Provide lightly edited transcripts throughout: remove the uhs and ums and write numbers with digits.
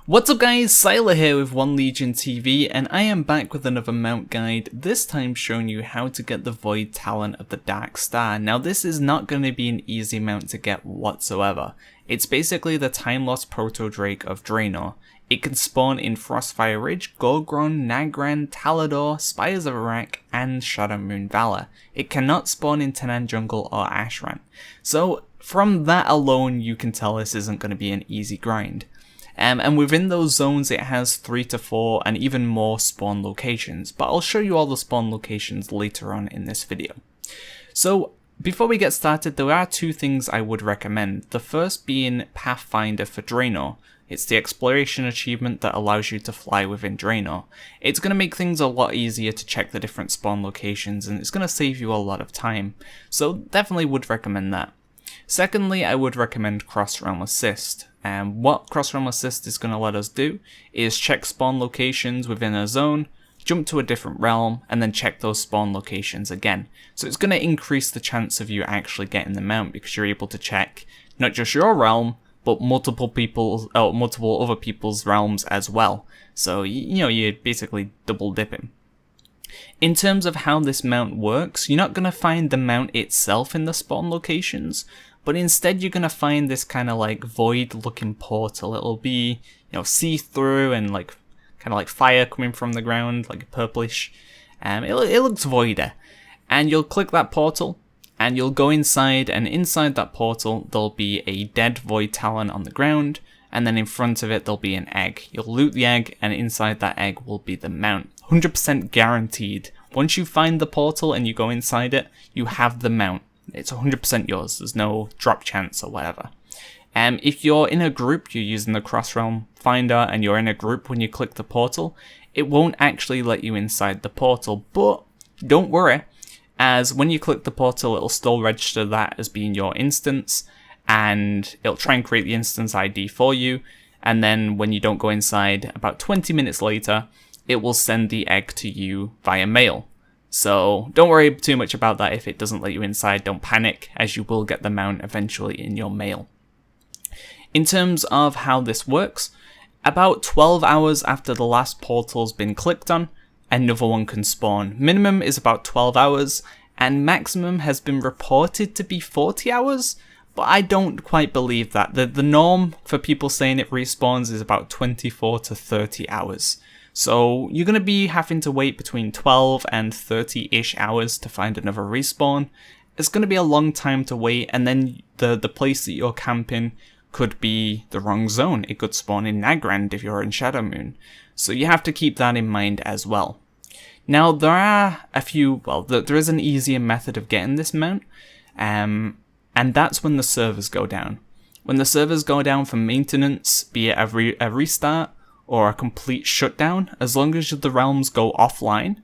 What's up guys, Sylar here with One Legion TV, and I am back with another mount guide, this time showing you how to get the Voidtalon of the Dark Star. Now this is not going to be an easy mount to get whatsoever. It's basically the time lost proto-drake of DRAENOR. It can spawn in FROSTFIRE Ridge, GORGROND, NAGRAND, Talador, SPIRES of Arak, and SHADOWMOON Valor. It cannot spawn in Tenan Jungle or Ashran. So from that alone you can tell this isn't going to be an easy grind. And within those zones it has 3 to 4 and even more spawn locations, but I'll show you all the spawn locations later on in this video. So before we get started, there are two things I would recommend. The first being Pathfinder for DRAENOR. It's the exploration achievement that allows you to fly within DRAENOR. It's going to make things a lot easier to check the different spawn locations, and it's going to save you a lot of time, so definitely would recommend that. Secondly, I would recommend Cross Realm Assist. And what Cross Realm Assist is going to let us do is check spawn locations within a zone, jump to a different realm, and then check those spawn locations again. So it's going to increase the chance of you actually getting the mount because you're able to check not just your realm, but multiple other people's realms as well. So you're basically double dipping. In terms of how this mount works, you're not going to find the mount itself in the spawn locations, but instead you're going to find this kind of like void looking portal. It'll be, see-through and like kind of like fire coming from the ground, like purplish. It looks voider. And you'll click that portal and you'll go inside, and inside that portal there'll be a dead Voidtalon on the ground, and then in front of it there'll be an egg. You'll loot the egg, and inside that egg will be the mount. 100% guaranteed. Once you find the portal and you go inside it, you have the mount. It's 100% yours. There's no drop chance or whatever. If you're in a group, you're using the Cross Realm Finder, and you're in a group when you click the portal, it won't actually let you inside the portal. But don't worry, as when you click the portal, it'll still register that as being your instance, and it'll try and create the instance ID for you. And then when you don't go inside, about 20 minutes later, it will send the egg to you via mail. So don't worry too much about that if it doesn't let you inside. Don't panic, as you will get the mount eventually in your mail. In terms of how this works, about 12 hours after the last portal's been clicked on, another one can spawn. Minimum is about 12 hours, and maximum has been reported to be 40 hours, but I don't quite believe that. The norm for people saying it respawns is about 24 to 30 hours. So you're going to be having to wait between 12 and 30-ish hours to find another respawn. It's going to be a long time to wait, and then the place that you're camping could be the wrong zone. It could spawn in Nagrand if you're in SHADOWMOON. So you have to keep that in mind as well. Now there are there is an easier method of getting this mount, and that's when the servers go down. When the servers go down for maintenance, be it a restart, or a complete shutdown, as long as the realms go offline,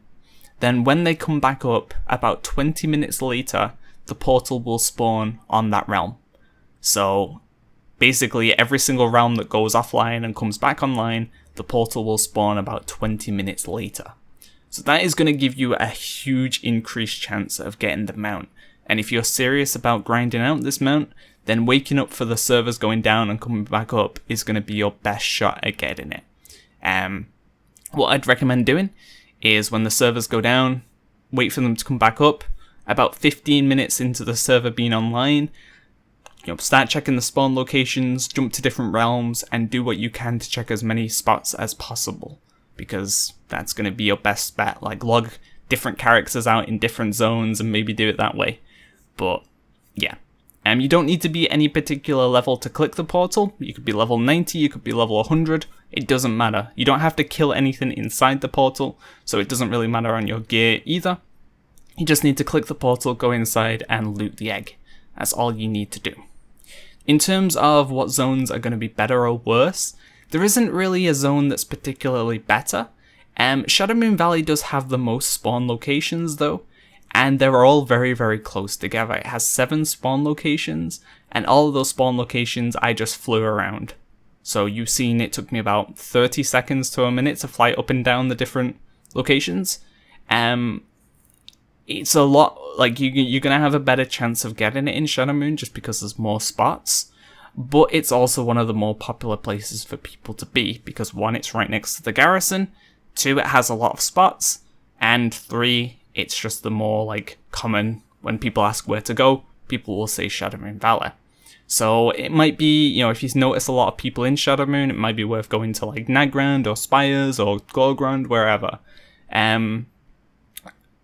then when they come back up, about 20 minutes later, the portal will spawn on that realm. So basically every single realm that goes offline and comes back online, the portal will spawn about 20 minutes later. So that is going to give you a huge increased chance of getting the mount. And if you're serious about grinding out this mount, then waking up for the servers going down and coming back up is going to be your best shot at getting it. What I'd recommend doing is when the servers go down, wait for them to come back up. About 15 minutes into the server being online, start checking the spawn locations, jump to different realms, and do what you can to check as many spots as possible, because that's going to be your best bet. Like, log different characters out in different zones and maybe do it that way. But yeah. You don't need to be any particular level to click the portal. You could be level 90, you could be level 100, it doesn't matter. You don't have to kill anything inside the portal, so it doesn't really matter on your gear either. You just need to click the portal, go inside, and loot the egg. That's all you need to do. In terms of what zones are going to be better or worse, there isn't really a zone that's particularly better. SHADOWMOON Valley does have the most spawn locations though, and they're all very, very close together. It has 7 spawn locations, and all of those spawn locations I just flew around. So you've seen it took me about 30 seconds to a minute to fly up and down the different locations. It's a lot, like you're going to have a better chance of getting it in SHADOWMOON just because there's more spots. but it's also one of the more popular places for people to be, because 1, it's right next to the garrison, 2, it has a lot of spots, and 3, it's just the more like common, when people ask where to go, people will say SHADOWMOON Valley. So it might be, you know, if you notice a lot of people in SHADOWMOON, it might be worth going to like NAGRAND or SPIRES or GORGROND, wherever.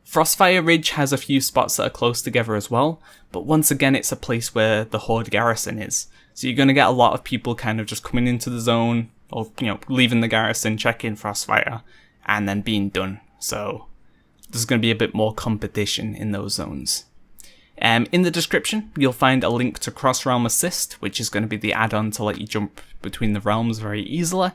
FROSTFIRE Ridge has a few spots that are close together as well, but once again it's a place where the Horde garrison is. So you're going to get a lot of people kind of just coming into the zone, or, you know, leaving the garrison, checking FROSTFIRE, and then being done. So there's going to be a bit more competition in those zones. In the description, you'll find a link to Cross Realm Assist, which is going to be the add-on to let you jump between the realms very easily.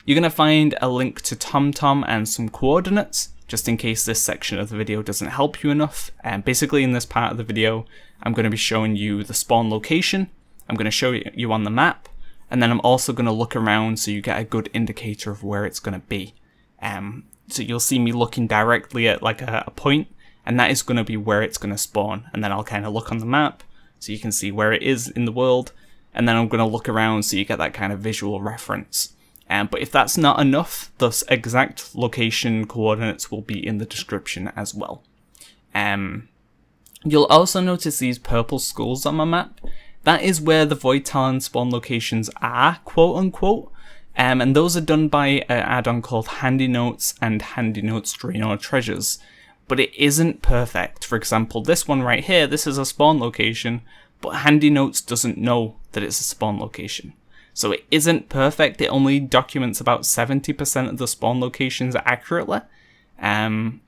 You're going to find a link to TomTom and some coordinates, just in case this section of the video doesn't help you enough. Basically in this part of the video, I'm going to be showing you the spawn location, I'm going to show you on the map, and then I'm also going to look around so you get a good indicator of where it's going to be. So you'll see me looking directly at like a point, and that is going to be where it's going to spawn, and then I'll kind of look on the map so you can see where it is in the world, and then I'm going to look around so you get that kind of visual reference. But if that's not enough, the exact location coordinates will be in the description as well. You'll also notice these purple skulls on my map. That is where the Voidtalon spawn locations are, quote unquote. And those are done by an add-on called Handy Notes and Handy Notes DRAENOR Treasures. But it isn't perfect. For example, this one right here, this is a spawn location, but Handy Notes doesn't know that it's a spawn location. So it isn't perfect, it only documents about 70% of the spawn locations accurately.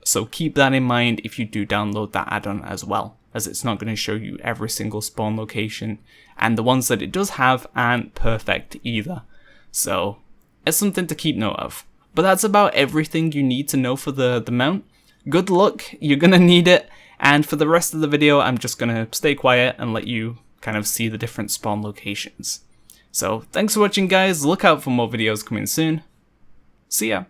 So keep that in mind if you do download that add-on as well, as it's not going to show you every single spawn location, and the ones that it does have aren't perfect either. So it's something to keep note of. But that's about everything you need to know for the mount. Good luck, you're going to need it, and for the rest of the video I'm just going to stay quiet and let you kind of see the different spawn locations. So thanks for watching guys, look out for more videos coming soon. See ya!